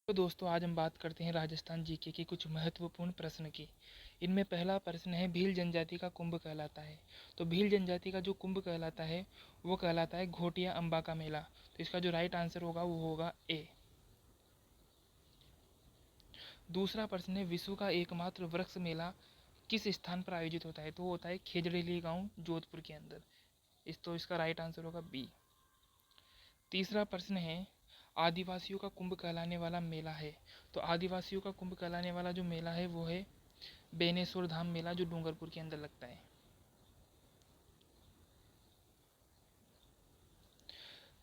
तो दोस्तों आज हम बात करते हैं राजस्थान जीके के कुछ महत्वपूर्ण प्रश्न की। इनमें पहला प्रश्न है भील जनजाति का कुंभ कहलाता है। तो भील जनजाति का जो कुंभ कहलाता है वो कहलाता है घोटिया अम्बा का मेला। तो इसका जो राइट आंसर होगा वो होगा ए। दूसरा प्रश्न है विश्व का एकमात्र वृक्ष मेला किस स्थान पर आयोजित होता है। तो वो होता है खेजड़ेली गांव जोधपुर के अंदर। इसका राइट आंसर होगा बी। तीसरा प्रश्न है आदिवासियों का कुंभ कहलाने वाला मेला है। तो आदिवासियों का कुंभ कहलाने वाला जो मेला है वो है बेनेश्वर धाम मेला जो डूंगरपुर के अंदर लगता है।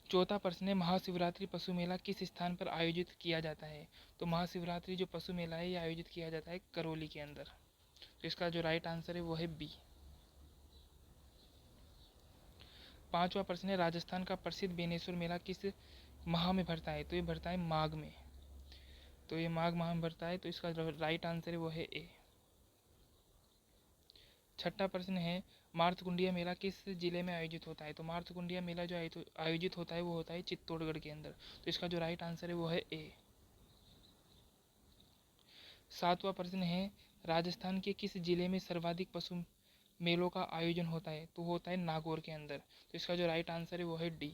चौथा प्रश्न है महाशिवरात्रि पशु मेला किस स्थान पर आयोजित किया जाता है। तो महाशिवरात्रि जो पशु मेला है ये आयोजित किया जाता है करौली के अंदर। तो इसका जो राइट आंसर है वो है बी। पांचवा प्रश्न है राजस्थान का प्रसिद्ध बेनेश्वर मेला किस माह में भरता है। तो ये भरता है माघ में। तो ये माघ माह में भरता है। तो इसका राइट आंसर है वो है ए। छठा प्रश्न है मार्तकुंडिया मेला किस जिले में आयोजित होता है। तो मार्तकुंडिया मेला जो आयोजित होता है वो होता है चित्तौड़गढ़ के अंदर। तो इसका जो राइट आंसर है वो है ए। सातवां प्रश्न है राजस्थान के किस जिले में सर्वाधिक पशु मेलों का आयोजन होता है। तो होता है नागौर के अंदर। तो इसका जो राइट आंसर है वो है डी।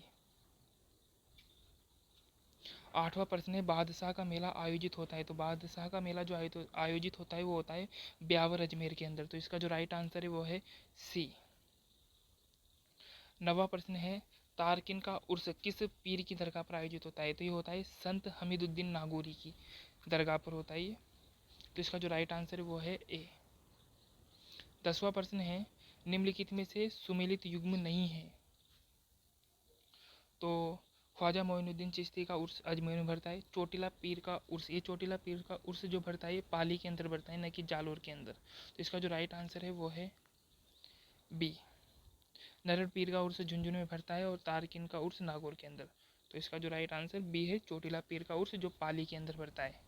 आठवां प्रश्न है बादशाह का मेला आयोजित होता है। तो बादशाह का मेला जो आयोजित होता है वो होता है ब्यावर अजमेर के अंदर। तो इसका जो राइट आंसर है वो है सी। नवा प्रश्न है तारकिन का उर्स किस पीर की दरगाह पर आयोजित होता है। तो ये होता है संत हमीदुद्दीन नागौरी की दरगाह पर होता है ये। तो इसका जो राइट आंसर है वो है ए। 10वां प्रश्न है निम्नलिखित में से सुमेलित युग्म नहीं है। तो ख्वाजा मोइनुद्दीन चिश्ती का उर्स अजमेर में भरता है। चोटिला पीर का उर्स, ये चोटिला पीर का उर्स जो भरता है ये पाली के अंदर भरता है न कि जालोर के अंदर। तो इसका जो राइट आंसर है वो है बी। नरड़ पीर का उर्स झुंझुनू में भरता है और तारकिन का उर्स नागौर के अंदर। तो इसका जो राइट आंसर बी है चोटिला पीर का उर्स जो पाली के अंदर भरता है।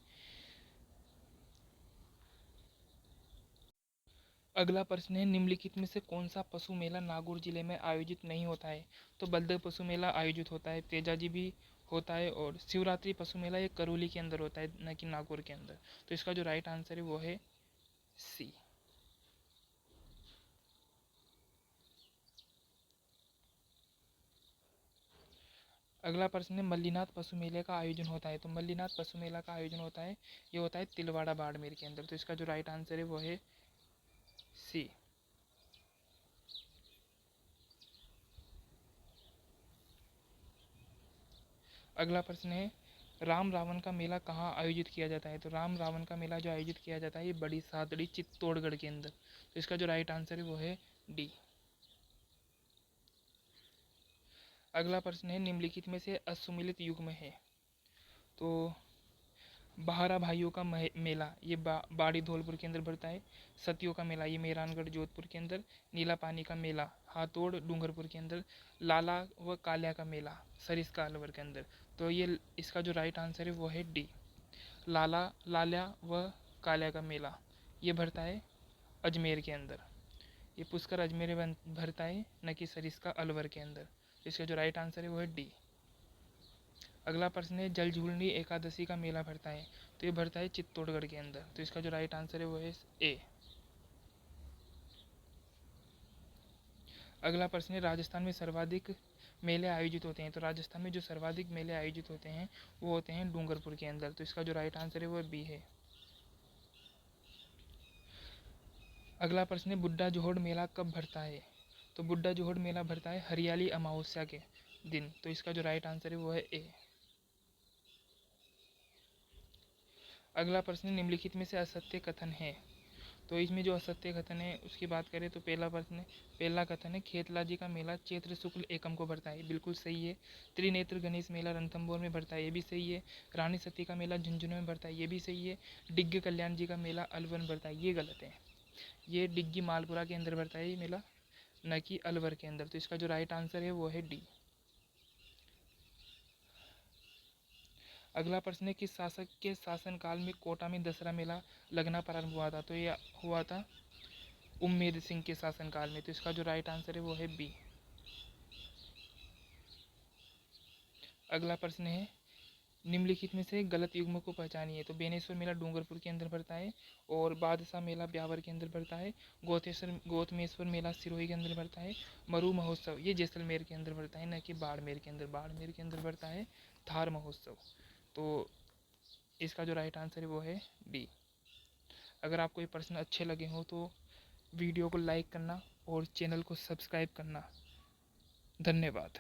अगला प्रश्न है निम्नलिखित में से कौन सा पशु मेला नागौर जिले में आयोजित नहीं होता है। तो बलदेव पशु मेला आयोजित होता है, तेजाजी भी होता है और शिवरात्रि पशु मेला ये करौली के अंदर होता है न कि नागौर के अंदर। तो इसका जो राइट आंसर है वो है सी। अगला प्रश्न है मल्लीनाथ पशु मेले का आयोजन होता है। तो मल्लीनाथ पशु मेला का आयोजन होता है ये होता है तिलवाड़ा बाड़मेर के अंदर। तो इसका जो राइट आंसर है वो है सी। अगला प्रश्न है राम रावण का मेला कहाँ आयोजित किया जाता है। तो राम रावण का मेला जो आयोजित किया जाता है ये बड़ी सादड़ी चित्तौड़गढ़ के अंदर। तो इसका जो राइट आंसर है वो है डी। अगला प्रश्न है निम्नलिखित में से असुमिलित युग्म है। तो बहारा भाइयों का मेला ये बाड़ी धौलपुर के अंदर भरता है। सतियों का मेला ये मेहरानगढ़ जोधपुर के अंदर। नीला पानी का मेला हाथोड़ डूंगरपुर के अंदर। लाला व कालिया का मेला सरिस्का अलवर के अंदर। तो ये इसका जो राइट आंसर है वो है डी। लाल्या व कालिया का मेला ये भरता है अजमेर के अंदर। ये पुष्कर अजमेर में भरता है न कि सरिस्का अलवर के अंदर। इसका जो राइट आंसर है वो है डी। अगला प्रश्न है जलझूलनी एकादशी का मेला भरता है। तो ये भरता है चित्तौड़गढ़ के अंदर। तो इसका जो राइट आंसर है वो है ए। अगला प्रश्न है राजस्थान में सर्वाधिक मेले आयोजित होते हैं। तो राजस्थान में जो सर्वाधिक मेले आयोजित होते हैं वो होते हैं डूंगरपुर के अंदर। तो इसका जो राइट आंसर है वो बी है। अगला प्रश्न है बुड्ढा जोहड़ मेला कब भरता है। तो बुड्ढा जोहड़ मेला भरता है हरियाली अमावस्या के दिन। तो इसका जो राइट आंसर है वो है ए। अगला प्रश्न निम्नलिखित में से असत्य कथन है। तो इसमें जो असत्य कथन है उसकी बात करें तो पहला कथन है खेतला जी का मेला चैत्र शुक्ल एकम को भरता है, बिल्कुल सही है। त्रिनेत्र गणेश मेला रणथंभौर में भरता है, ये भी सही है। रानी सती का मेला झुंझुनू में भरता है, ये भी सही है। डिग्गी कल्याण जी का मेला अलवर में भरता है, ये गलत है। ये डिग्गी मालपुरा के अंदर भरता है ये मेला, न कि अलवर के अंदर। तो इसका जो राइट आंसर है वो है डी। अगला प्रश्न है किस शासक के शासनकाल में कोटा में दसरा मेला लगना प्रारंभ हुआ था। तो ये हुआ था उम्मेद सिंह के शासनकाल में। तो इसका जो राइट आंसर है वो है बी। अगला प्रश्न है निम्नलिखित में से गलत युग्म को पहचानिए। तो बेनेश्वर मेला डूंगरपुर के अंदर पड़ता है, और बादशाह मेला ब्यावर के अंदर पड़ता है। गौतमेश्वर मेला सिरोही के अंदर पड़ता है। मरु महोत्सव ये जैसलमेर के अंदर पड़ता है, न कि बाड़मेर के अंदर। बाड़मेर के अंदर पड़ता है थार महोत्सव। तो इसका जो राइट आंसर है वो है बी। अगर आपको ये प्रश्न अच्छे लगे हों तो वीडियो को लाइक करना और चैनल को सब्सक्राइब करना। धन्यवाद।